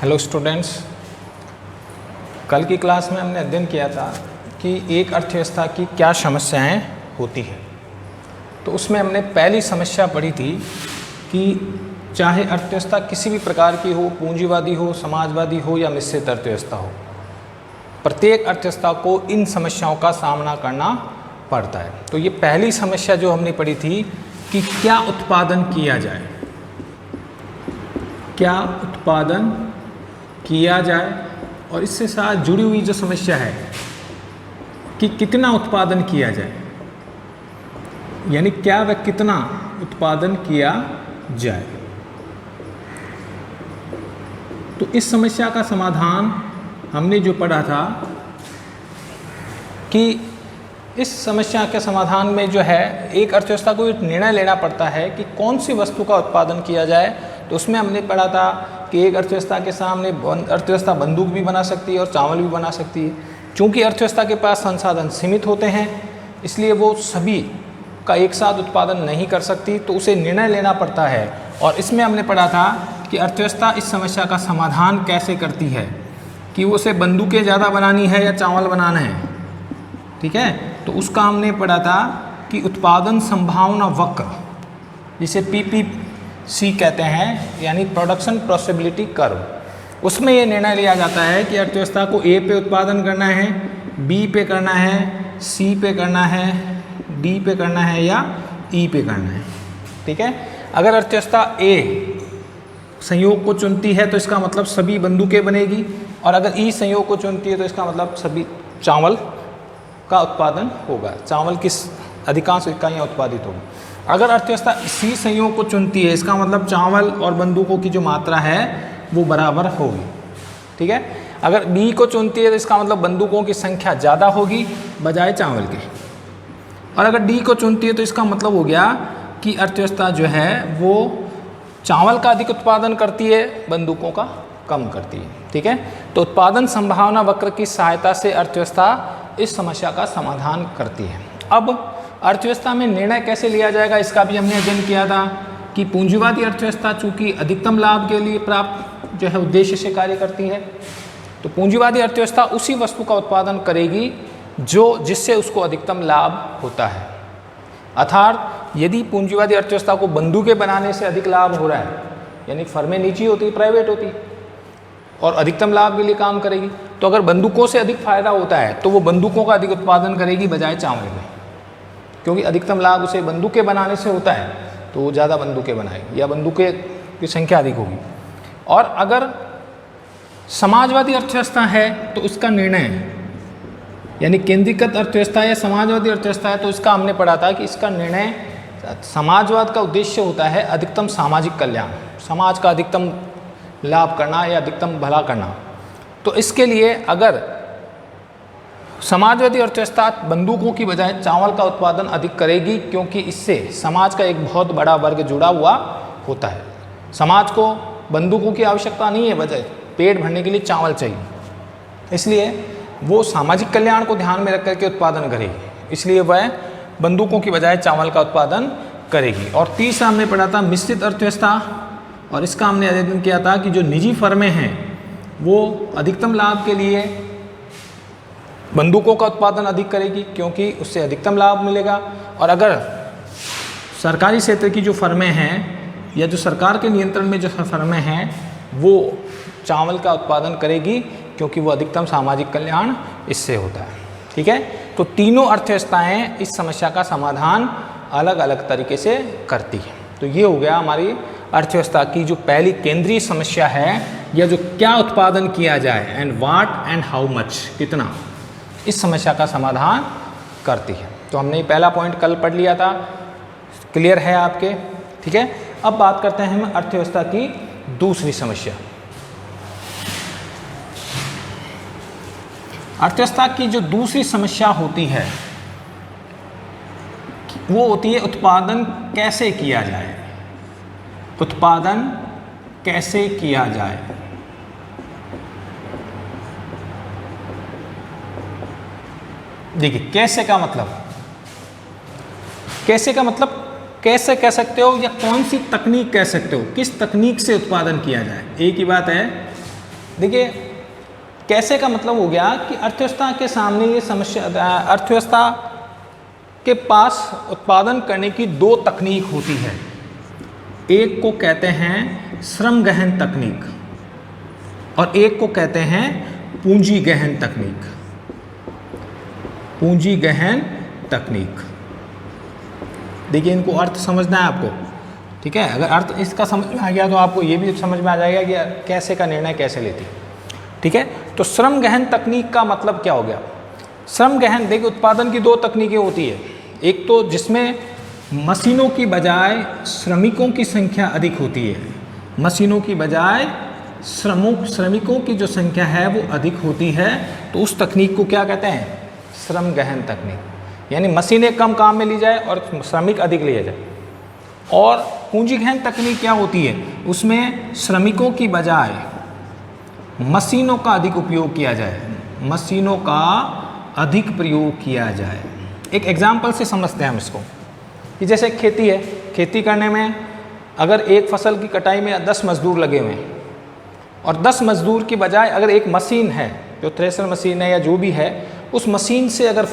Hello students, कल की class में हमने अध्ययन किया था कि एक अर्थव्यवस्था की क्या समस्याएं होती हैं। तो उसमें हमने पहली समस्या पढ़ी थी कि चाहे अर्थव्यवस्था किसी भी प्रकार की हो, पूंजीवादी हो, समाजवादी हो या मिश्रित अर्थव्यवस्था हो, प्रत्येक अर्थव्यवस्था को इन समस्याओं का सामना करना पड़ता है। तो ये पहली समस्या जो हमने पढ़ी थी कि क्या उत्पादन किया जाए, क्या उत्पादन किया जाए, और इससे साथ जुड़ी हुई जो समस्या है कि कितना उत्पादन किया जाए, यानी क्या व कितना उत्पादन किया जाए। तो इस समस्या का समाधान हमने जो पढ़ा था कि इस समस्या के समाधान में जो है एक अर्थव्यवस्था को एक निर्णय लेना पड़ता है कि कौन सी वस्तु का उत्पादन किया जाए। तो उसमें हमने पढ़ा था कि एक अर्थव्यवस्था के सामने अर्थव्यवस्था बंदूक भी बना सकती है और चावल भी बना सकती है। चूँकि अर्थव्यवस्था के पास संसाधन सीमित होते हैं, इसलिए वो सभी का एक साथ उत्पादन नहीं कर सकती, तो उसे निर्णय लेना पड़ता है। और इसमें हमने पढ़ा था कि अर्थव्यवस्था इस समस्या का समाधान कैसे करती है कि उसे बंदूकें ज़्यादा बनानी है या चावल बनाना है। ठीक है, तो उसका हमने पढ़ा था कि उत्पादन संभावना वक्र, जिसे PPC कहते हैं, यानी प्रोडक्शन पॉसिबिलिटी कर्व, उसमें ये निर्णय लिया जाता है कि अर्थव्यवस्था को A पे उत्पादन करना है, B पे करना है, C पे करना है, D पे करना है या E पे करना है। ठीक है, अगर अर्थव्यवस्था A संयोग को चुनती है तो इसका मतलब सभी बंदूकें बनेगी, और अगर E संयोग को चुनती है तो इसका मतलब सभी चावल का उत्पादन होगा, चावल की अधिकांश इकाइयाँ उत्पादित होगी। अगर अर्थव्यवस्था C संयोग को चुनती है, इसका मतलब चावल और बंदूकों की जो मात्रा है वो बराबर होगी। ठीक है, अगर B को चुनती है तो इसका मतलब बंदूकों की संख्या ज़्यादा होगी बजाय चावल के, और अगर D को चुनती है तो इसका मतलब हो गया कि अर्थव्यवस्था जो है वो चावल का अधिक उत्पादन करती है, बंदूकों का कम करती है। ठीक है, तो उत्पादन संभावना वक्र की सहायता से अर्थव्यवस्था इस समस्या का समाधान करती है। अब अर्थव्यवस्था में निर्णय कैसे लिया जाएगा, इसका भी हमने अध्ययन किया था कि पूंजीवादी अर्थव्यवस्था चूंकि अधिकतम लाभ के लिए प्राप्त जो है उद्देश्य से कार्य करती है, तो पूंजीवादी अर्थव्यवस्था उसी वस्तु का उत्पादन करेगी जिससे उसको अधिकतम लाभ होता है। अर्थात यदि पूंजीवादी अर्थव्यवस्था को बंदूकें बनाने से अधिक लाभ हो रहा है, यानी फर्में निजी होती, प्राइवेट होती और अधिकतम लाभ के लिए काम करेगी, तो अगर बंदूकों से अधिक फायदा होता है तो वो बंदूकों का अधिक उत्पादन करेगी बजाय चावल में, क्योंकि अधिकतम लाभ उसे बंदूकें बनाने से होता है, तो वो ज़्यादा बंदूकें बनाएगी या बंदूकें की संख्या अधिक होगी। और अगर समाजवादी अर्थव्यवस्था है तो उसका निर्णय, यानी केंद्रीकृत अर्थव्यवस्था या समाजवादी अर्थव्यवस्था है, तो इसका हमने पढ़ा था कि इसका निर्णय, समाजवाद का उद्देश्य होता है अधिकतम सामाजिक कल्याण, समाज का अधिकतम लाभ करना या अधिकतम भला करना। तो इसके लिए अगर समाजवादी अर्थव्यवस्था बंदूकों की बजाय चावल का उत्पादन अधिक करेगी, क्योंकि इससे समाज का एक बहुत बड़ा वर्ग जुड़ा हुआ होता है। समाज को बंदूकों की आवश्यकता नहीं है, बजाय पेट भरने के लिए चावल चाहिए, इसलिए वो सामाजिक कल्याण को ध्यान में रख करके उत्पादन करेगी, इसलिए वह बंदूकों की बजाय चावल का उत्पादन करेगी। और तीसरा हमने पढ़ा था मिश्रित अर्थव्यवस्था, और इसका हमने अध्ययन किया था कि जो निजी फर्में हैं वो अधिकतम लाभ के लिए बंदूकों का उत्पादन अधिक करेगी, क्योंकि उससे अधिकतम लाभ मिलेगा। और अगर सरकारी क्षेत्र की जो फर्में हैं या जो सरकार के नियंत्रण में जो फर्में हैं वो चावल का उत्पादन करेगी, क्योंकि वो अधिकतम सामाजिक कल्याण इससे होता है। ठीक है, तो तीनों अर्थव्यवस्थाएं इस समस्या का समाधान अलग अलग तरीके से करती हैं। तो ये हो गया हमारी अर्थव्यवस्था की जो पहली केंद्रीय समस्या है, या जो क्या उत्पादन किया जाए, and what and how much, कितना, इस समस्या का समाधान करती है। तो हमने पहला पॉइंट कल पढ़ लिया था, क्लियर है आपके। ठीक है, अब बात करते हैं हम अर्थव्यवस्था की दूसरी समस्या। अर्थव्यवस्था की जो दूसरी समस्या होती है वो होती है उत्पादन कैसे किया जाए, उत्पादन कैसे किया जाए। देखिए, कैसे का मतलब कैसे कह सकते हो या कौन सी तकनीक कह सकते हो, किस तकनीक से उत्पादन किया जाए। एक ही बात है देखिए कैसे का मतलब हो गया कि अर्थव्यवस्था के सामने ये समस्या, अर्थव्यवस्था के पास उत्पादन करने की दो तकनीक होती है। एक को कहते हैं श्रम गहन तकनीक और एक को कहते हैं पूंजी गहन तकनीक। पूंजी गहन तकनीक, देखिए इनको अर्थ समझना है आपको, ठीक है। अगर अर्थ इसका समझ में आ गया तो आपको ये भी समझ में आ जाएगा कि कैसे का निर्णय कैसे लेती, ठीक है। तो श्रम गहन तकनीक का मतलब क्या हो गया? श्रम गहन, देखिए उत्पादन की दो तकनीकें होती है। एक तो जिसमें मशीनों की बजाय श्रमिकों की संख्या अधिक होती है, मशीनों की बजाय श्रमिकों की जो संख्या है वो अधिक होती है, तो उस तकनीक को क्या कहते हैं? श्रम गहन तकनीक। यानी मशीनें कम काम में ली जाए और श्रमिक अधिक लिए जाए। और पूंजी गहन तकनीक क्या होती है? उसमें श्रमिकों की बजाय मशीनों का अधिक उपयोग किया जाए, मशीनों का अधिक प्रयोग किया जाए। एक एग्जाम्पल से समझते हैं हम इसको कि जैसे खेती है, खेती करने में अगर एक फसल की कटाई में 10 मजदूर लगे हुए हैं और 10 मजदूर की बजाय अगर एक मशीन है, जो थ्रेशर मशीन है या जो भी है, उस मशीन से अगर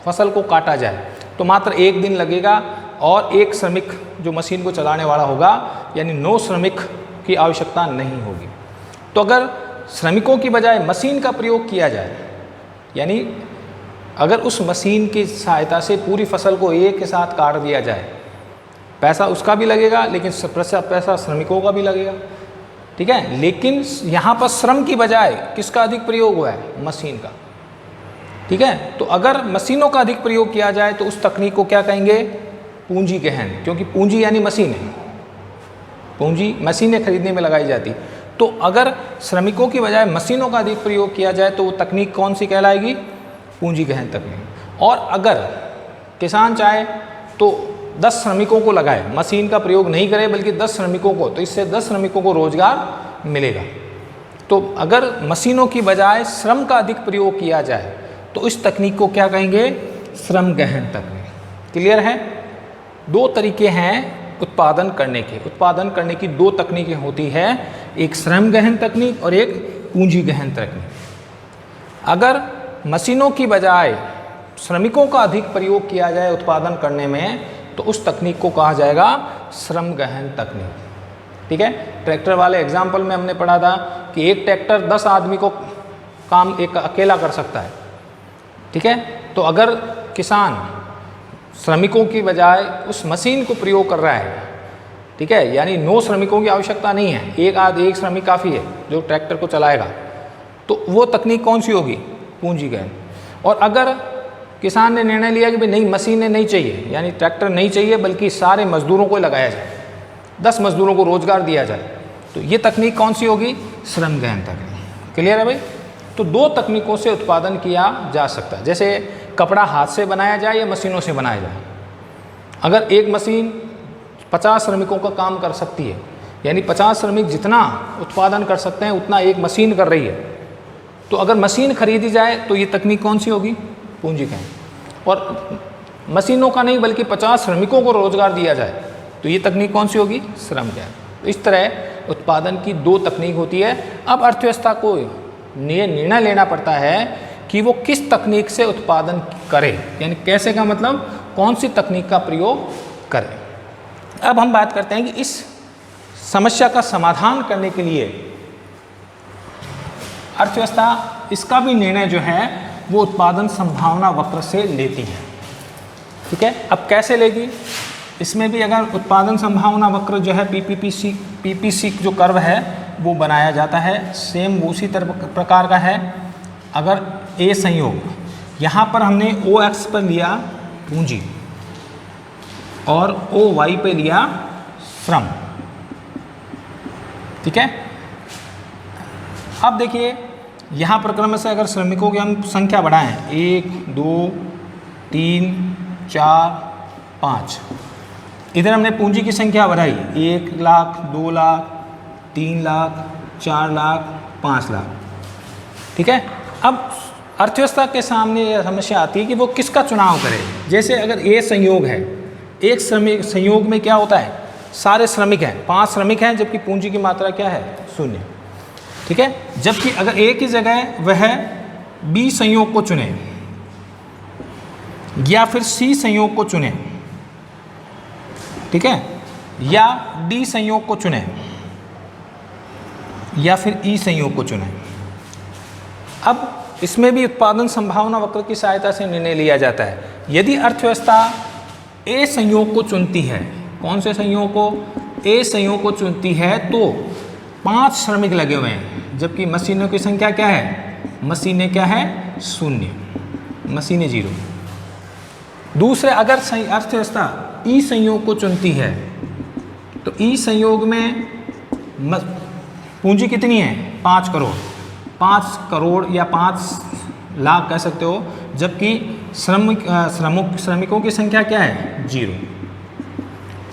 फसल को काटा जाए तो मात्र 1 दिन लगेगा और एक श्रमिक जो मशीन को चलाने वाला होगा, यानी 9 श्रमिक की आवश्यकता नहीं होगी। तो अगर श्रमिकों की बजाय मशीन का प्रयोग किया जाए, यानी अगर उस मशीन की सहायता से पूरी फसल को एक के साथ काट दिया जाए, पैसा उसका भी लगेगा लेकिन पैसा श्रमिकों का भी लगेगा, ठीक है। लेकिन यहाँ पर श्रम की बजाय किसका अधिक प्रयोग हुआ है? मशीन का, ठीक है। तो अगर मशीनों का अधिक प्रयोग किया जाए तो उस तकनीक को क्या कहेंगे? पूंजी गहन, क्योंकि पूंजी यानी मशीन है, पूंजी मशीनें खरीदने में लगाई जाती। तो अगर श्रमिकों की बजाय मशीनों का अधिक प्रयोग किया जाए तो वो तकनीक कौन सी कहलाएगी? पूंजी गहन तकनीक। और अगर किसान चाहे तो 10 श्रमिकों को लगाए, मशीन का प्रयोग नहीं करे बल्कि 10 श्रमिकों को, तो इससे 10 श्रमिकों को रोजगार मिलेगा। तो अगर मशीनों की बजाय श्रम का अधिक प्रयोग किया जाए तो इस तकनीक को क्या कहेंगे? श्रम गहन तकनीक। क्लियर है? दो तरीके हैं उत्पादन करने के। उत्पादन करने की दो तकनीकें होती है, एक श्रम गहन तकनीक और एक पूंजी गहन तकनीक। अगर मशीनों की बजाय श्रमिकों का अधिक प्रयोग किया जाए उत्पादन करने में तो उस तकनीक को कहा जाएगा श्रम गहन तकनीक, ठीक है। ट्रैक्टर वाले एग्जाम्पल में हमने पढ़ा था कि एक ट्रैक्टर 10 आदमी को काम एक अकेला कर सकता है, ठीक है। तो अगर किसान श्रमिकों की बजाय उस मशीन को प्रयोग कर रहा है, ठीक है, यानी 9 श्रमिकों की आवश्यकता नहीं है, एक श्रमिक काफ़ी है जो ट्रैक्टर को चलाएगा, तो वो तकनीक कौन सी होगी? पूंजी गहन। और अगर किसान ने निर्णय लिया कि भाई नहीं, मशीनें नहीं चाहिए, यानी ट्रैक्टर नहीं चाहिए बल्कि सारे मजदूरों को लगाया जाए, 10 मजदूरों को रोजगार दिया जाए, तो ये तकनीक कौन सी होगी? श्रम गहन तकनीक। क्लियर है भाई? तो दो तकनीकों से उत्पादन किया जा सकता है। जैसे कपड़ा हाथ से बनाया जाए या मशीनों से बनाया जाए। अगर एक मशीन 50 श्रमिकों का काम कर सकती है, यानी 50 श्रमिक जितना उत्पादन कर सकते हैं उतना एक मशीन कर रही है, तो अगर मशीन खरीदी जाए तो ये तकनीक कौन सी होगी? पूंजी गहन। और मशीनों का नहीं बल्कि 50 श्रमिकों को रोजगार दिया जाए तो ये तकनीक कौन सी होगी? श्रम गहन। तो इस तरह उत्पादन की दो तकनीक होती है। अब अर्थव्यवस्था को निर्णय लेना पड़ता है कि वो किस तकनीक से उत्पादन करे, यानी कैसे का मतलब कौन सी तकनीक का प्रयोग करे। अब हम बात करते हैं कि इस समस्या का समाधान करने के लिए अर्थव्यवस्था इसका भी निर्णय जो है वो उत्पादन संभावना वक्र से लेती है, ठीक है। अब कैसे लेगी? इसमें भी अगर उत्पादन संभावना वक्र जो है पीपीसी जो कर्व है वो बनाया जाता है, सेम उसी प्रकार का है। अगर ए संयोग, यहाँ पर हमने ओ एक्स पर लिया पूंजी और ओ वाई पे लिया श्रम, ठीक है। अब देखिए यहाँ पर क्रम से अगर श्रमिकों की हम संख्या बढ़ाएं 1 2 3 4 5, इधर हमने पूंजी की संख्या बढ़ाई 1 लाख 2 लाख 3 लाख 4 लाख 5 लाख, ठीक है। अब अर्थव्यवस्था के सामने यह समस्या आती है कि वो किसका चुनाव करे। जैसे अगर ए संयोग है, एक श्रमिक संयोग में क्या होता है? सारे श्रमिक हैं, 5 श्रमिक हैं, जबकि पूंजी की मात्रा क्या है? 0, ठीक है। जबकि अगर ए की जगह वह बी संयोग को चुने या फिर सी संयोग को चुने, ठीक है, या डी संयोग को चुने या फिर ई संयोग को चुने। अब इसमें भी उत्पादन संभावना वक्र की सहायता से निर्णय लिया जाता है। यदि अर्थव्यवस्था ए संयोग को चुनती है, कौन से संयोग को, ए संयोग को चुनती है, तो 5 श्रमिक लगे हुए हैं, जबकि मशीनों की संख्या क्या है, मशीनें क्या है, 0, मशीनें 0। दूसरे, अगर अर्थव्यवस्था ई संयोग को चुनती है तो ई संयोग में पूंजी कितनी है, 5 करोड़, 5 करोड़ या 5 लाख कह सकते हो, जबकि श्रमिकों की संख्या क्या है, 0।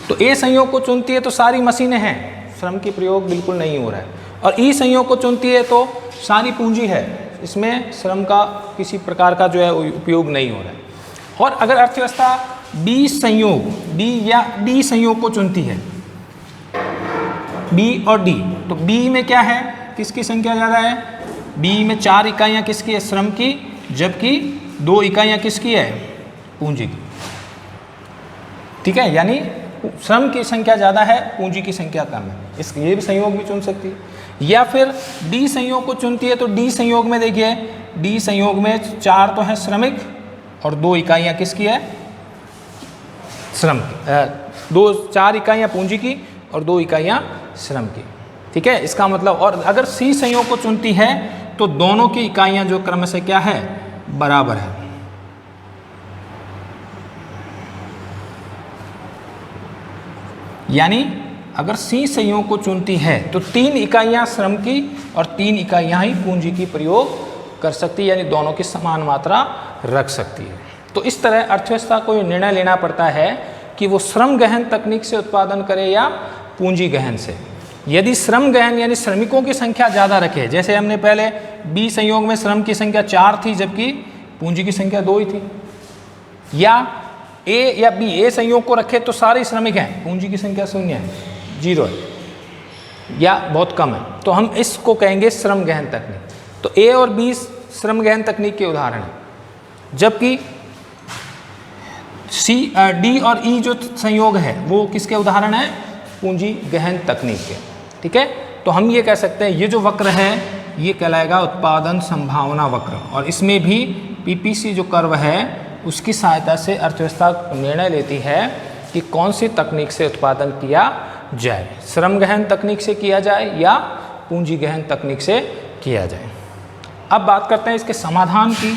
तो ए संयोग को चुनती है तो सारी मशीनें हैं, श्रम की प्रयोग बिल्कुल नहीं हो रहा है, और ई संयोग को चुनती है तो सारी पूंजी है, इसमें श्रम का किसी प्रकार का जो है उपयोग नहीं हो रहा है। और अगर अर्थव्यवस्था बी संयोग, बी या डी संयोग को चुनती है, बी और डी, तो बी में क्या है, किसकी संख्या ज़्यादा है, बी में 4 इकाइयाँ किसकी है, श्रम की, जबकि 2 इकाइयाँ किसकी है, पूंजी की, ठीक है। यानी श्रम की संख्या ज़्यादा है, पूंजी की संख्या कम है, इस ये भी संयोग भी चुन सकती है। या फिर डी संयोग को चुनती है तो डी संयोग में देखिए, डी संयोग में 4 तो है श्रमिक और 2 इकाइयाँ किसकी है, श्रम की, 4 इकाइयाँ पूंजी की और 2 इकाइयाँ श्रम की, ठीक है। इसका मतलब, और अगर सी संयोग को चुनती है तो दोनों की इकाइयाँ जो क्रमशः क्या है, बराबर है। यानी अगर सी संयोग को चुनती है तो 3 इकाइयाँ श्रम की और 3 इकाइयाँ ही पूंजी की प्रयोग कर सकती है, यानी दोनों की समान मात्रा रख सकती है। तो इस तरह अर्थव्यवस्था को निर्णय लेना पड़ता है कि वो श्रम गहन तकनीक से उत्पादन करे या पूंजी गहन से। यदि श्रम गहन यानी श्रमिकों की संख्या ज़्यादा रखे, जैसे हमने पहले बी संयोग में श्रम की संख्या 4 थी जबकि पूंजी की संख्या 2 ही थी, या ए या बी, ए संयोग को रखे तो सारे श्रमिक हैं, पूंजी की संख्या 0 है, 0 है या बहुत कम है, तो हम इसको कहेंगे श्रम गहन तकनीक। तो ए और बी श्रम गहन तकनीक के उदाहरण हैं, जबकि सी, डी और ई जो संयोग है वो किसके उदाहरण है, पूंजी गहन तकनीक के, ठीक है। तो हम ये कह सकते हैं ये जो वक्र है ये कहलाएगा उत्पादन संभावना वक्र, और इसमें भी पीपीसी जो कर्व है उसकी सहायता से अर्थव्यवस्था निर्णय लेती है कि कौन सी तकनीक से उत्पादन किया जाए, श्रम गहन तकनीक से किया जाए या पूंजी गहन तकनीक से किया जाए। अब बात करते हैं इसके समाधान की।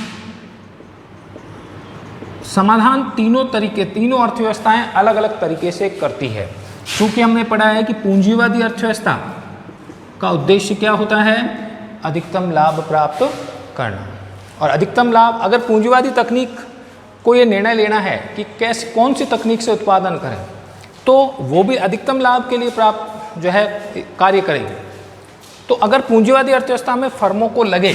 समाधान तीनों अर्थव्यवस्थाएं अलग अलग तरीके से करती है। चूँकि हमने पढ़ा है कि पूंजीवादी अर्थव्यवस्था का उद्देश्य क्या होता है, अधिकतम लाभ प्राप्त करना, और अधिकतम लाभ, अगर पूंजीवादी तकनीक को ये निर्णय लेना है कि कैसे कौन सी तकनीक से उत्पादन करें, तो वो भी अधिकतम लाभ के लिए प्राप्त जो है कार्य करेगी। तो अगर पूंजीवादी अर्थव्यवस्था में फर्मों को लगे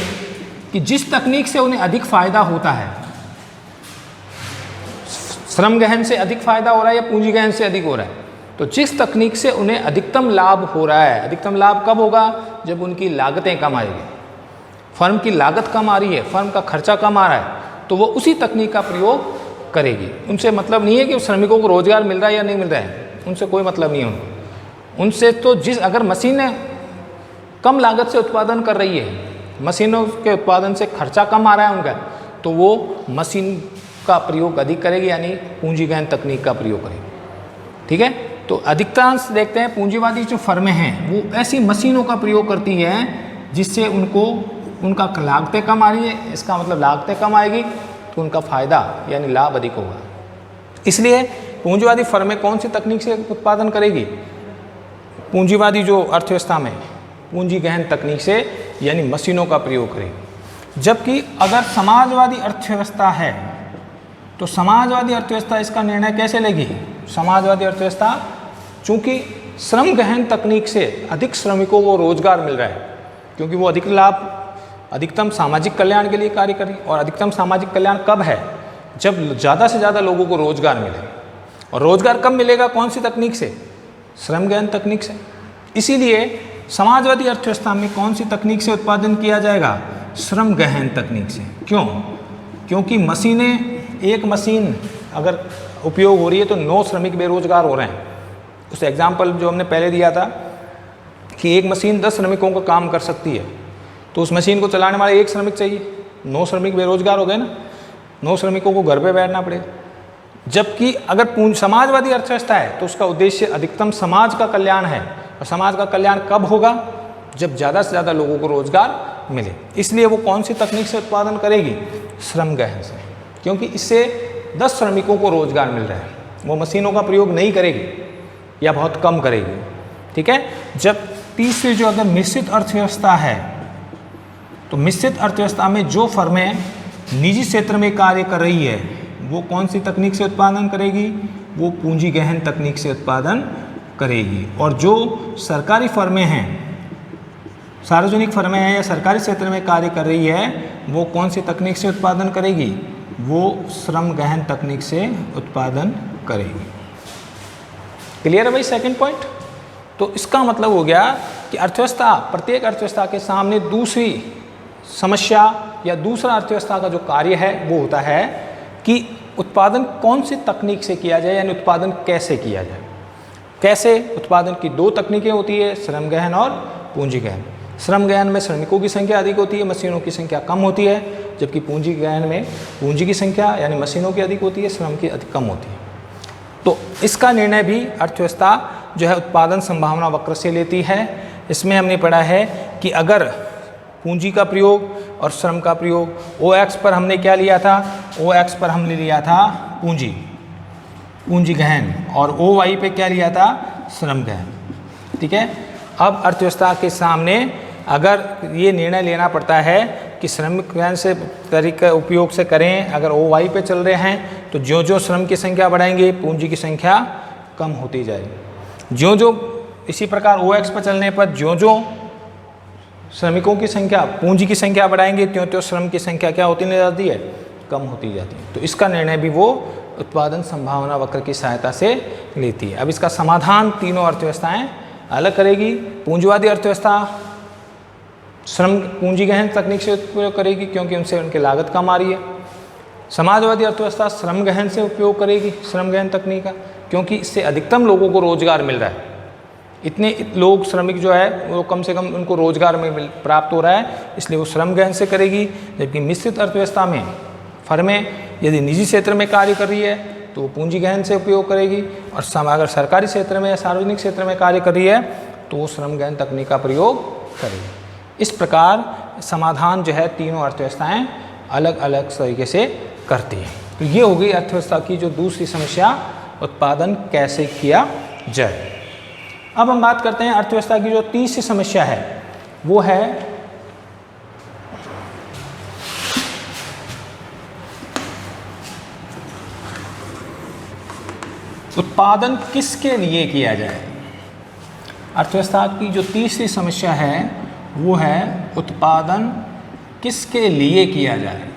कि जिस तकनीक से उन्हें अधिक फायदा होता है, श्रम गहन से अधिक फायदा हो रहा है या पूंजी गहन से अधिक हो रहा है, तो जिस तकनीक से उन्हें अधिकतम लाभ हो रहा है, अधिकतम लाभ कब होगा, जब उनकी लागतें कम आएगी, फर्म की लागत कम आ रही है, फर्म का खर्चा कम आ रहा है, तो वो उसी तकनीक का प्रयोग करेगी। उनसे मतलब नहीं है कि श्रमिकों को रोजगार मिल रहा है या नहीं मिल रहा है, उनसे कोई मतलब नहीं है उनको। उनसे तो अगर मशीनें कम लागत से उत्पादन कर रही है, मशीनों के उत्पादन से खर्चा कम आ रहा है उनका, तो वो मशीन का प्रयोग अधिक करेगी, यानी पूंजी गहन तकनीक का प्रयोग करेगी, ठीक है। तो अधिकांश देखते हैं पूंजीवादी जो फर्में हैं वो ऐसी मशीनों का प्रयोग करती हैं जिससे उनका लागतें कम आ रही है, इसका मतलब लागतें कम आएगी तो उनका फायदा यानी लाभ अधिक होगा। इसलिए पूंजीवादी फर्में कौन सी तकनीक से उत्पादन करेगी, पूंजीवादी जो अर्थव्यवस्था में पूंजी गहन तकनीक से यानी मशीनों का प्रयोग करेगी। जबकि अगर समाजवादी अर्थव्यवस्था है तो समाजवादी अर्थव्यवस्था इसका निर्णय कैसे लेगी, समाजवादी अर्थव्यवस्था चूँकि श्रम गहन तकनीक से अधिक श्रमिकों को रोजगार मिल रहा है, क्योंकि वो अधिक लाभ अधिकतम सामाजिक कल्याण के लिए कार्य करें, और अधिकतम सामाजिक कल्याण कब है, जब ज़्यादा से ज़्यादा लोगों को रोजगार मिले, और रोजगार कब मिलेगा, कौन सी तकनीक से, श्रम गहन तकनीक से। इसीलिए समाजवादी अर्थव्यवस्था में कौन सी तकनीक से उत्पादन किया जाएगा? श्रम गहन तकनीक से। क्यों? क्योंकि मशीनें, एक मशीन अगर उपयोग हो रही है तो 9 श्रमिक बेरोजगार हो रहे हैं। उस एग्जाम्पल जो हमने पहले दिया था कि एक मशीन 10 श्रमिकों का काम कर सकती है, तो उस मशीन को चलाने वाले एक श्रमिक चाहिए, 9 श्रमिक बेरोजगार हो गए ना, 9 श्रमिकों को घर पे बैठना पड़ेगा। जबकि अगर समाजवादी अर्थव्यवस्था है तो उसका उद्देश्य अधिकतम समाज का कल्याण है, और समाज का कल्याण कब होगा? जब ज़्यादा से ज़्यादा लोगों को रोजगार मिले। इसलिए वो कौन सी तकनीक से उत्पादन करेगी? श्रम गहन से, क्योंकि इससे 10 श्रमिकों को रोजगार मिल रहा है। वो मशीनों का प्रयोग नहीं करेगी या बहुत कम करेगी। ठीक है। जब तीसरी जो अगर मिश्रित अर्थव्यवस्था है, तो मिश्रित अर्थव्यवस्था में जो फर्में निजी क्षेत्र में कार्य कर रही है वो कौन सी तकनीक से उत्पादन करेगी? वो पूंजी गहन तकनीक से उत्पादन करेगी। और जो सरकारी फर्में हैं, सार्वजनिक फर्में हैं या सरकारी क्षेत्र में कार्य कर रही है, वो कौन सी तकनीक से उत्पादन करेगी? वो श्रम गहन तकनीक से उत्पादन करेगी। क्लियर है भाई सेकंड पॉइंट? तो इसका मतलब हो गया कि अर्थव्यवस्था, प्रत्येक अर्थव्यवस्था के सामने दूसरी समस्या या दूसरा अर्थव्यवस्था का जो कार्य है वो होता है कि उत्पादन कौन सी तकनीक से किया जाए, यानी उत्पादन कैसे किया जाए। कैसे? उत्पादन की 2 तकनीकें होती है, श्रम गहन और पूंजी गहन। श्रम गहन में श्रमिकों की संख्या अधिक होती है, मशीनों की संख्या कम होती है, जबकि पूंजी गहन में पूंजी की संख्या यानी मशीनों की अधिक होती है, श्रम की अधिक कम होती है। तो इसका निर्णय भी अर्थव्यवस्था जो है उत्पादन संभावना वक्र से लेती है। इसमें हमने पढ़ा है कि अगर पूंजी का प्रयोग और श्रम का प्रयोग, OX पर हमने क्या लिया था? OX पर हमने लिया था पूंजी गहन, और OY पे क्या लिया था? श्रम गहन। ठीक है। अब अर्थव्यवस्था के सामने अगर ये निर्णय लेना पड़ता है कि श्रम गहन से तरीके उपयोग से करें, अगर OY पे चल रहे हैं तो जो जो श्रम की संख्या बढ़ाएंगे पूंजी की संख्या कम होती जाएगी। जो जो इसी प्रकार OX पर चलने पर जो जो श्रमिकों की संख्या, पूंजी की संख्या बढ़ाएंगे त्यों त्यों श्रम की संख्या क्या होती जाती है? कम होती जाती है। तो इसका निर्णय भी वो उत्पादन संभावना वक्र की सहायता से लेती है। अब इसका समाधान तीनों अर्थव्यवस्थाएं अलग करेगी। पूंजीवादी अर्थव्यवस्था श्रम पूंजी गहन तकनीक से उपयोग करेगी क्योंकि उनसे उनकी लागत कम आ रही है। समाजवादी अर्थव्यवस्था श्रम गहन से उपयोग करेगी, श्रम गहन तकनीक का, क्योंकि इससे अधिकतम लोगों को रोजगार मिल रहा है। इतने लोग श्रमिक जो है वो कम से कम उनको रोजगार में प्राप्त हो रहा है, इसलिए वो श्रम गहन से करेगी। जबकि मिश्रित अर्थव्यवस्था में फर्में यदि निजी क्षेत्र में कार्य कर रही है तो वो पूंजी गहन से उपयोग करेगी, और अगर सरकारी क्षेत्र में या सार्वजनिक क्षेत्र में कार्य कर रही है तो वो श्रम गहन तकनीक का प्रयोग करेगी। इस प्रकार समाधान जो है तीनों अर्थव्यवस्थाएं अलग अलग तरीके से करती है। तो ये हो गई अर्थव्यवस्था की जो दूसरी समस्या, उत्पादन कैसे किया जाए। अब हम बात करते हैं अर्थव्यवस्था की जो तीसरी समस्या है, वो है उत्पादन किसके लिए किया जाए। अर्थव्यवस्था की जो तीसरी समस्या है वो है उत्पादन किसके लिए किया जाए।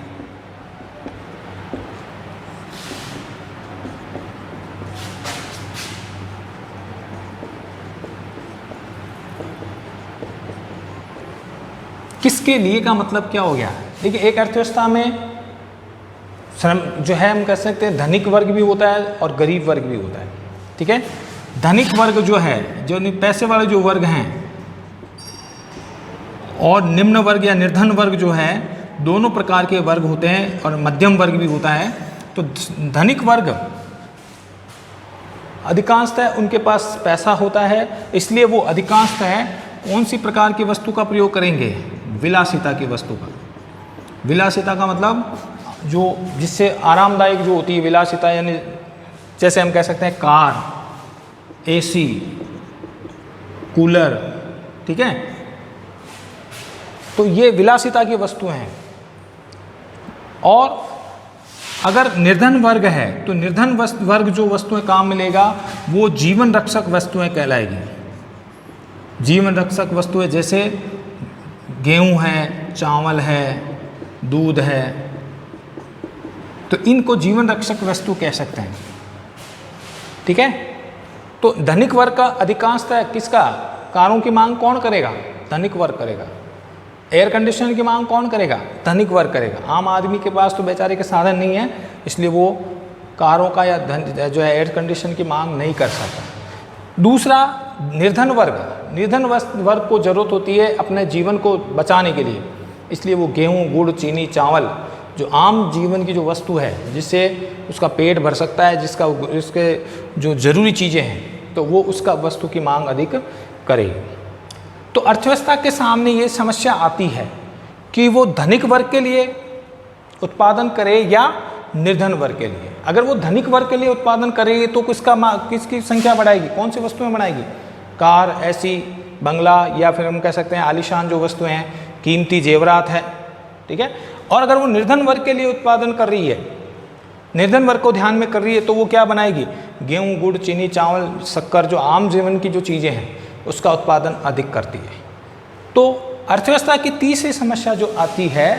किसके लिए का मतलब क्या हो गया? देखिए, एक अर्थव्यवस्था में श्रम जो है हम कह सकते हैं धनिक वर्ग भी होता है और गरीब वर्ग भी होता है। ठीक है। धनिक वर्ग जो है, जो पैसे वाले जो वर्ग हैं, और निम्न वर्ग या निर्धन वर्ग जो है, दोनों प्रकार के वर्ग होते हैं, और मध्यम वर्ग भी होता है। तो धनिक वर्ग अधिकांशतः उनके पास पैसा होता है, इसलिए वो अधिकांशतः कौन सी प्रकार की वस्तु का प्रयोग करेंगे? विलासिता की वस्तु का। विलासिता का मतलब जो जिससे आरामदायक जो होती है विलासिता, यानी जैसे हम कह सकते हैं कार, AC, कूलर। ठीक है। तो ये विलासिता की वस्तुएं हैं। और अगर निर्धन वर्ग है तो निर्धन वर्ग जो वस्तुएं काम मिलेगा वो जीवन रक्षक वस्तुएं कहलाएगी। जीवन रक्षक वस्तुएं जैसे गेहूं है, चावल है, दूध है, तो इनको जीवन रक्षक वस्तु कह सकते हैं। ठीक है। तो धनिक वर्ग का अधिकांशतः किसका कारों की मांग कौन करेगा? धनिक वर्ग करेगा। एयर कंडीशनर की मांग कौन करेगा? धनिक वर्ग करेगा। आम आदमी के पास तो बेचारे के साधन नहीं है, इसलिए वो कारों का या जो है एयर कंडीशन की मांग नहीं कर सकता। दूसरा, निर्धन वर्ग। निर्धन वर्ग को ज़रूरत होती है अपने जीवन को बचाने के लिए, इसलिए वो गेहूँ, गुड़, चीनी, चावल, जो आम जीवन की जो वस्तु है जिससे उसका पेट भर सकता है, उसके जो ज़रूरी चीज़ें हैं, तो वो उसका वस्तु की मांग अधिक करेगी। तो अर्थव्यवस्था के सामने ये समस्या आती है कि वो धनिक वर्ग के लिए उत्पादन करे या निर्धन वर्ग के लिए। अगर वो धनिक वर्ग के लिए उत्पादन करे तो किसकी संख्या बढ़ाएगी? कौन सी वस्तुएं बढ़ाएगी? कार, एसी, बंगला, या फिर हम कह सकते हैं आलीशान जो वस्तुएं हैं, कीमती जेवरात है, ठीक है। और अगर वो निर्धन वर्ग के लिए उत्पादन कर रही है, निर्धन वर्ग को ध्यान में कर रही है, तो वो क्या बनाएगी? गेहूँ, गुड़, चीनी, चावल, शक्कर, जो आम जीवन की जो चीज़ें हैं उसका उत्पादन अधिक करती है। तो अर्थव्यवस्था की तीसरी समस्या जो आती है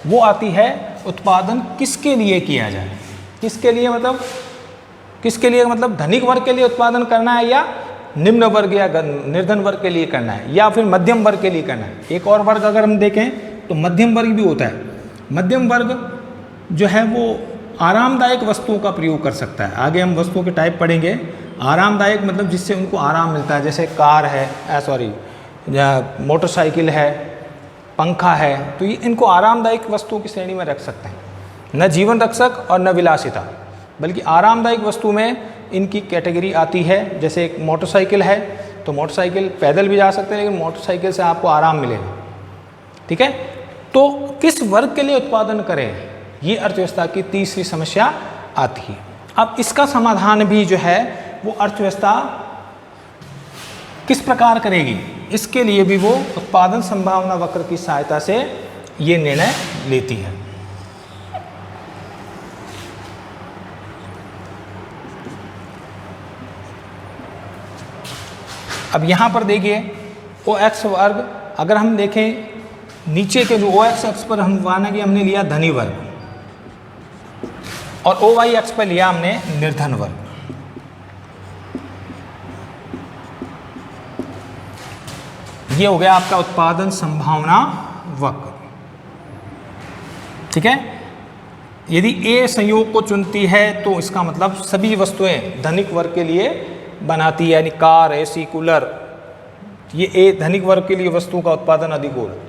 वो आती है उत्पादन किसके लिए किया जाए। किसके लिए मतलब? किसके लिए मतलब धनिक वर्ग के लिए उत्पादन करना है या निम्न वर्ग या निर्धन वर्ग के लिए करना है या फिर मध्यम वर्ग के लिए करना है। एक और वर्ग अगर हम देखें तो मध्यम वर्ग भी होता है। मध्यम वर्ग जो है वो आरामदायक वस्तुओं का प्रयोग कर सकता है। आगे हम वस्तुओं के टाइप पढ़ेंगे। आरामदायक मतलब जिससे उनको आराम मिलता है, जैसे कार है, मोटरसाइकिल है, पंखा है, तो ये इनको आरामदायक वस्तुओं की श्रेणी में रख सकते हैं। न जीवन रक्षक और न विलासिता, बल्कि आरामदायक वस्तु में इनकी कैटेगरी आती है। जैसे एक मोटरसाइकिल है तो मोटरसाइकिल पैदल भी जा सकते हैं, लेकिन मोटरसाइकिल से आपको आराम मिलेगा, ठीक है। तो किस वर्ग के लिए उत्पादन करें, ये अर्थव्यवस्था की तीसरी समस्या आती है। अब इसका समाधान भी जो है वो अर्थव्यवस्था किस प्रकार करेगी, इसके लिए भी वो उत्पादन संभावना वक्र की सहायता से ये निर्णय लेती है। अब यहाँ पर देखिए OX वर्ग, अगर हम देखें नीचे के जो OX अक्ष पर हम माना कि हमने लिया धनी वर्ग और OY अक्ष पर लिया हमने निर्धन वर्ग। ये हो गया आपका उत्पादन संभावना वक्र, ठीक है। यदि A संयोग को चुनती है तो इसका मतलब सभी वस्तुएं धनिक वर्ग के लिए बनाती है, यानी कार, एसी, कूलर, ये A धनिक वर्ग के लिए वस्तुओं का उत्पादन अधिक हो रहा है।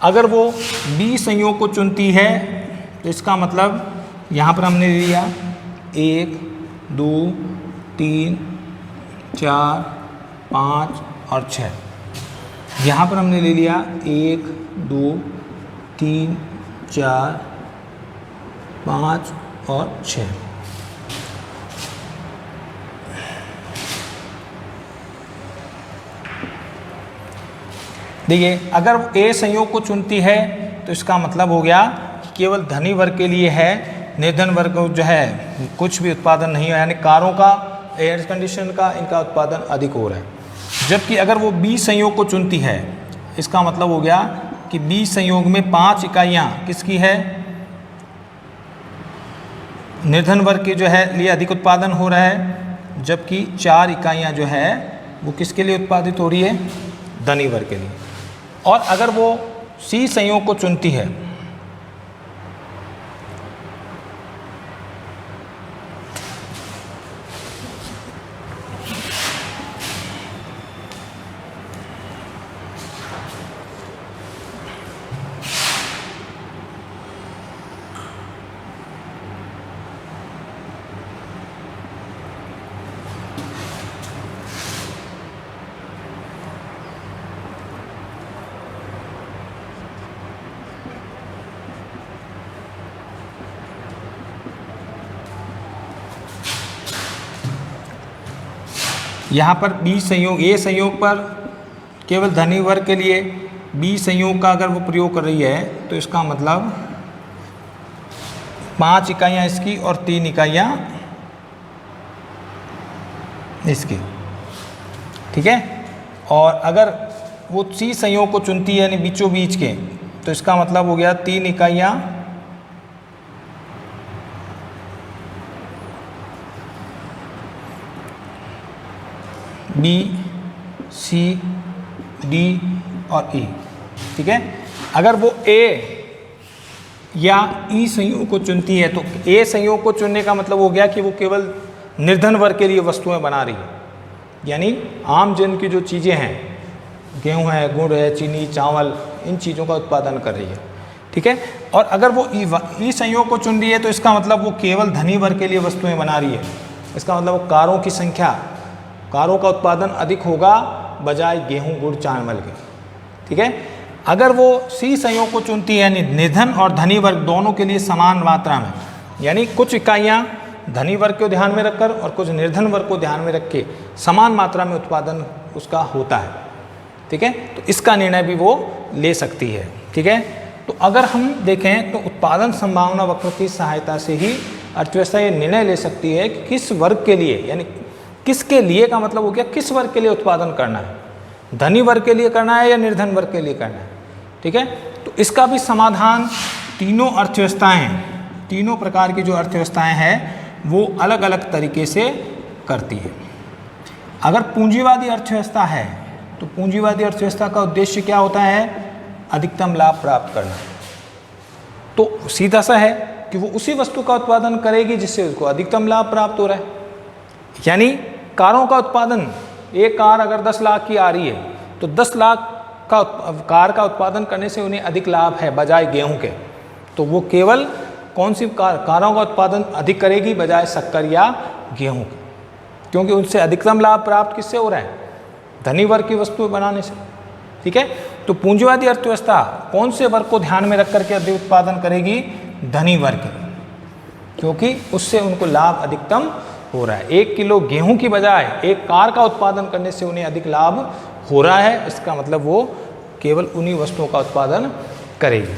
अगर वो B संयोग को चुनती है तो इसका मतलब यहाँ पर हमने लिया 1, 2, 3, 4, 5 और 6। यहाँ पर हमने ले लिया 1, 2, 3, 4, 5 और 6। देखिए, अगर A संयोग को चुनती है तो इसका मतलब हो गया कि केवल धनी वर्ग के लिए है, निर्धन वर्ग जो है कुछ भी उत्पादन नहीं है, यानी कारों का, एयर कंडीशन का, इनका उत्पादन अधिक हो रहा है। जबकि अगर वो B संयोग को चुनती है, इसका मतलब हो गया कि B संयोग में 5 इकाइयाँ किसकी है, निर्धन वर्ग के जो है लिए अधिक उत्पादन हो रहा है, जबकि 4 इकाइयाँ जो है वो किसके लिए उत्पादित हो रही है, धनी वर्ग के लिए। और अगर वो C संयोग को चुनती है, यहाँ पर B संयोग, A संयोग पर केवल धनी वर्ग के लिए B संयोग का अगर वो प्रयोग कर रही है तो इसका मतलब 5 इकाइयाँ इसकी और 3 इकाइयाँ इसकी, ठीक है। और अगर वो C संयोग को चुनती है यानी बीचों बीच के, तो इसका मतलब हो गया 3 इकाइयाँ B, C डी और ई, ठीक है। अगर वो ए या ई संयोग को चुनती है तो ए संयोग को चुनने का मतलब हो गया कि वो केवल निर्धन वर्ग के लिए वस्तुएं बना रही है, यानी आम जन की जो चीज़ें हैं, गेहूं है, गुड़ है, चीनी, चावल, इन चीज़ों का उत्पादन कर रही है, ठीक है। और अगर वो ई संयोग को चुन रही है तो इसका मतलब वो केवल धनी वर्ग के लिए वस्तुएं बना रही है। इसका मतलब वो कारों की संख्या, कारों का उत्पादन अधिक होगा बजाय गेहूं, गुड़, चावल के, ठीक है। अगर वो सी संयोग को चुनती है, यानी निर्धन और धनी वर्ग दोनों के लिए समान मात्रा में, यानी कुछ इकाइयाँ धनी वर्ग को ध्यान में रखकर और कुछ निर्धन वर्ग को ध्यान में रख के समान मात्रा में उत्पादन उसका होता है, ठीक है, तो इसका निर्णय भी वो ले सकती है, ठीक है। तो अगर हम देखें तो उत्पादन संभावना वक्र की सहायता से ही अर्थव्यवस्था ये निर्णय ले सकती है कि किस वर्ग के लिए, यानी किसके लिए का मतलब हो गया किस वर्ग के लिए उत्पादन करना है, धनी वर्ग के लिए करना है या निर्धन वर्ग के लिए करना है, ठीक है। तो इसका भी समाधान तीनों अर्थव्यवस्थाएं, तीनों प्रकार की जो अर्थव्यवस्थाएं हैं वो अलग अलग तरीके से करती है। अगर पूंजीवादी अर्थव्यवस्था है तो पूंजीवादी अर्थव्यवस्था का उद्देश्य क्या होता है, अधिकतम लाभ प्राप्त करना। तो सीधा सा है कि वो उसी वस्तु का उत्पादन करेगी जिससे उसको अधिकतम लाभ प्राप्त हो रहा है, यानी कारों का उत्पादन, एक कार अगर 10 लाख की आ रही है तो 10 लाख का कार का उत्पादन करने से उन्हें अधिक लाभ है बजाय गेहूं के, तो वो केवल कौन सी कारों का उत्पादन अधिक करेगी बजाय शक्कर या गेहूं के, क्योंकि उनसे अधिकतम लाभ प्राप्त किससे हो रहा है, धनी वर्ग की वस्तुएं बनाने से, ठीक है। तो पूंजीवादी अर्थव्यवस्था कौन से वर्ग को ध्यान में रख करके अधिक उत्पादन करेगी, धनी वर्ग, क्योंकि उससे उनको लाभ अधिकतम हो रहा है। 1 किलो गेहूं की बजाय एक कार का उत्पादन करने से उन्हें अधिक लाभ हो रहा है, इसका मतलब वो केवल उन्हीं वस्तुओं का उत्पादन करेगी।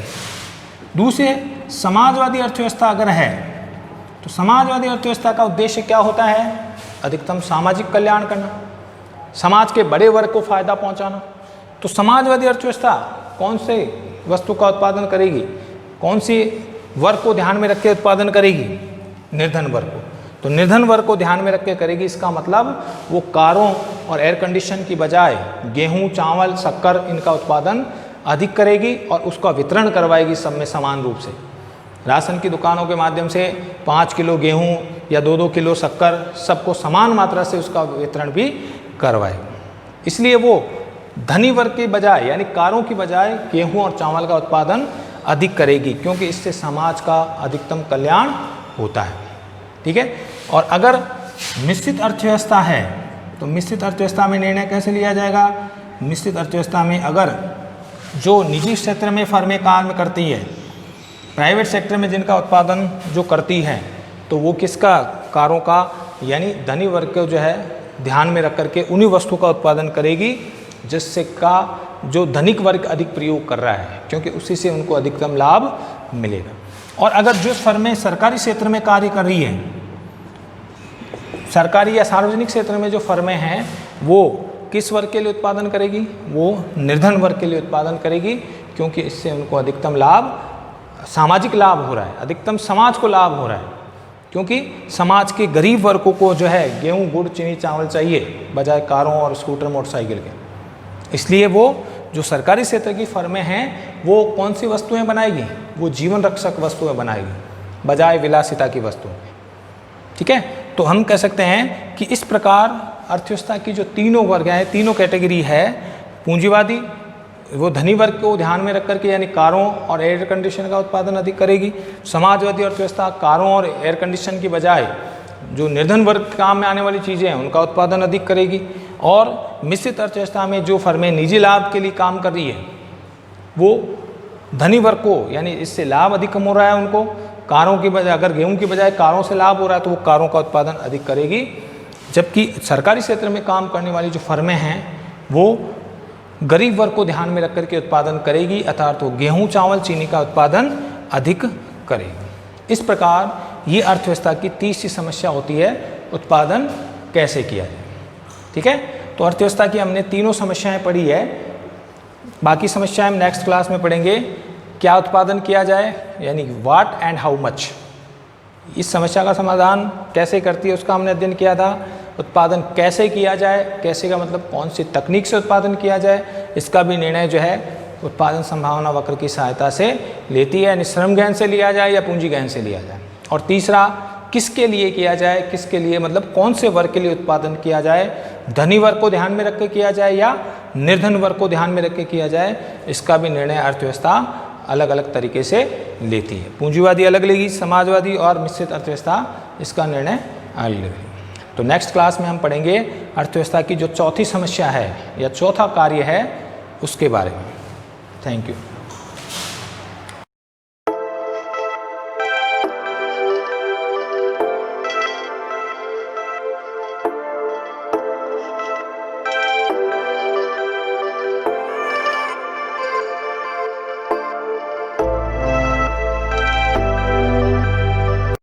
दूसरे, समाजवादी अर्थव्यवस्था अगर है तो समाजवादी अर्थव्यवस्था का उद्देश्य क्या होता है, अधिकतम सामाजिक कल्याण करना, समाज के बड़े वर्ग को फायदा पहुंचाना। तो समाजवादी अर्थव्यवस्था कौन से वस्तु का उत्पादन करेगी, कौन सी वर्ग को ध्यान में रख के उत्पादन करेगी, निर्धन वर्ग को। तो निर्धन वर्ग को ध्यान में रख के करेगी, इसका मतलब वो कारों और एयर कंडीशन की बजाय गेहूं, चावल, शक्कर इनका उत्पादन अधिक करेगी और उसका वितरण करवाएगी सब में समान रूप से। राशन की दुकानों के माध्यम से 5 किलो गेहूं या 2-2 किलो शक्कर सबको समान मात्रा से उसका वितरण भी करवाएगी। इसलिए वो धनी वर्ग की बजाय, यानी कारों की बजाय गेहूं और चावल का उत्पादन अधिक करेगी, क्योंकि इससे समाज का अधिकतम कल्याण होता है, ठीक है। और अगर मिश्रित अर्थव्यवस्था है तो मिश्रित अर्थव्यवस्था में निर्णय कैसे लिया जाएगा, मिश्रित अर्थव्यवस्था में अगर जो निजी क्षेत्र में फर्में काम करती है, प्राइवेट सेक्टर में जिनका उत्पादन जो करती हैं, तो वो किसका, कारों का, यानी धनी वर्ग को जो है ध्यान में रख करके उन्हीं वस्तु का उत्पादन करेगी जिससे का जो धनिक वर्ग अधिक प्रयोग कर रहा है, क्योंकि उसी से उनको अधिकतम लाभ मिलेगा। और अगर जो फर्में सरकारी क्षेत्र में कार्य कर रही हैं, सरकारी या सार्वजनिक क्षेत्र में जो फर्में हैं वो किस वर्ग के लिए उत्पादन करेगी, वो निर्धन वर्ग के लिए उत्पादन करेगी, क्योंकि इससे उनको अधिकतम लाभ, सामाजिक लाभ हो रहा है, अधिकतम समाज को लाभ हो रहा है, क्योंकि समाज के गरीब वर्गों को जो है गेहूं, गुड़, चीनी, चावल चाहिए बजाय कारों और स्कूटर, मोटरसाइकिल के। इसलिए वो जो सरकारी क्षेत्र की फर्में हैं वो कौन सी वस्तुएं बनाएगी, वो जीवन रक्षक वस्तुएं बनाएगी बजाय विलासिता की वस्तुएं, ठीक है। तो हम कह सकते हैं कि इस प्रकार अर्थव्यवस्था की जो तीनों वर्ग हैं, तीनों कैटेगरी है, पूंजीवादी वो धनी वर्ग को ध्यान में रख करके यानी कारों और एयर कंडीशन का उत्पादन अधिक करेगी, समाजवादी अर्थव्यवस्था कारों और एयर कंडीशन की बजाय जो निर्धन वर्ग काम में आने वाली चीज़ें हैं उनका उत्पादन अधिक करेगी, और मिश्रित अर्थव्यवस्था में जो फर्में निजी लाभ के लिए काम कर रही है वो धनी वर्ग को, यानी इससे लाभ अधिक कम हो रहा है उनको, कारों की बजाय, अगर गेहूं की बजाय कारों से लाभ हो रहा है तो वो कारों का उत्पादन अधिक करेगी, जबकि सरकारी क्षेत्र में काम करने वाली जो फर्में हैं वो गरीब वर्ग को ध्यान में रख करके उत्पादन करेगी, अर्थात तो गेहूं, चावल, चीनी का उत्पादन अधिक करेगी। इस प्रकार ये अर्थव्यवस्था की तीसरी समस्या होती है, उत्पादन कैसे किया जाए, ठीक है। तो अर्थव्यवस्था की हमने तीनों समस्याएं पढ़ी है, बाकी समस्याएं हम नेक्स्ट क्लास में पढ़ेंगे। क्या उत्पादन किया जाए, यानी व्हाट एंड हाउ मच, इस समस्या का समाधान कैसे करती है उसका हमने अध्ययन किया था। उत्पादन कैसे किया जाए, कैसे का मतलब कौन सी तकनीक से उत्पादन किया जाए, इसका भी निर्णय जो है उत्पादन संभावना वक्र की सहायता से लेती है, यानी श्रम गहन से लिया जाए या पूंजी गहन से लिया जाए। और तीसरा, किसके लिए किया जाए, किसके लिए मतलब कौन से वर्ग के लिए उत्पादन किया जाए, धनी वर्ग को ध्यान में रख के किया जाए या निर्धन वर्ग को ध्यान में रख के किया जाए, इसका भी निर्णय अर्थव्यवस्था अलग अलग तरीके से लेती है। पूंजीवादी अलग लेगी, समाजवादी और मिश्रित अर्थव्यवस्था इसका निर्णय अलग लेगी। तो नेक्स्ट क्लास में हम पढ़ेंगे अर्थव्यवस्था की जो चौथी समस्या है या चौथा कार्य है उसके बारे में। Thank you.